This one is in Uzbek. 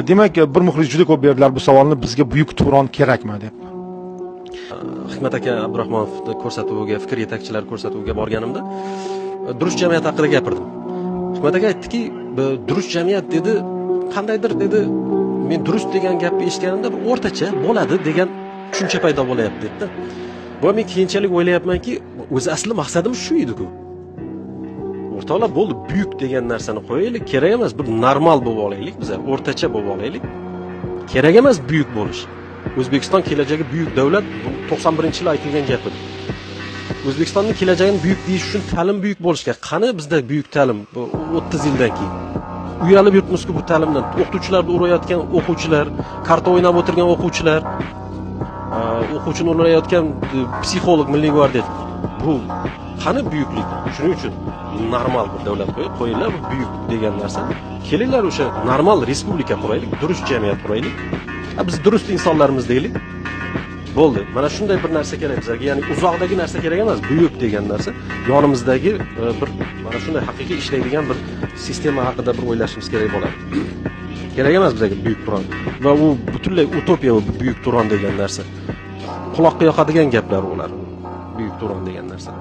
Demak, bir muxlis juda ko'p berdilar bu savolni, bizga buyuk Turon kerakmi deb. Hikmat aka Abdurahmonovni ko'rsatuviga, fikr yetakchilar ko'rsatuviga borganimda durust jamiyat haqida gapirdim. Hikmat aka aytdiki, durust jamiyat dedi, qandaydir dedi, men durust degan gapni eshitganimda o'rtacha bo'ladi degan tushuncha paydo bo'lyapti dedi. Bu men keyinchalik o'ylayapmanki, o'zi asli maqsadim shu edi-ku. O'rtoqlar, bo'ldi, buyuk degan narsani qo'yaylik, kerak emas, bir normal bo'lib olaylik biz, o'rtacha bo'lib olaylik. Kerak emas buyuk bo'lish. O'zbekiston kelajagi buyuk davlat 91-yil aytilgan gap edi. O'zbekistonning kelajagini buyuk deyish uchun ta'lim buyuk bo'lish kerak. Qani bizda buyuk ta'lim 30 yildan keyin? Uyalib yurtmizku bu ta'limdan. O'qituvchilarni urayotgan o'quvchilar, karta o'ynab o'tirgan o'quvchilar, o'quvchini urayotgan psixolog, milliy gvardiya. Bu qani buyuklik? Shuning uchun normal bir davlat qo'yinglar, bu buyuk degan narsa. Kelinglar o'sha normal respublika quraylik, durust jamiyat quraylik. Biz durust insonlarimiz deylik. Bo'ldi. Mana shunday bir narsa kerak bizga. Ya'ni uzoqdagi narsa kerak emas, buyuk degan narsa. Yonimizdagi bir mana shunday haqiqiy ishlaydigan bir sistema haqida bir o'ylashimiz kerak bo'ladi. Kerak emas bizga buyuk Turon. Va u butunlay utopiya bu buyuk Turon degan narsa. Quloqqa yoqadigan gaplar ular. Buyuk Turon degan narsa.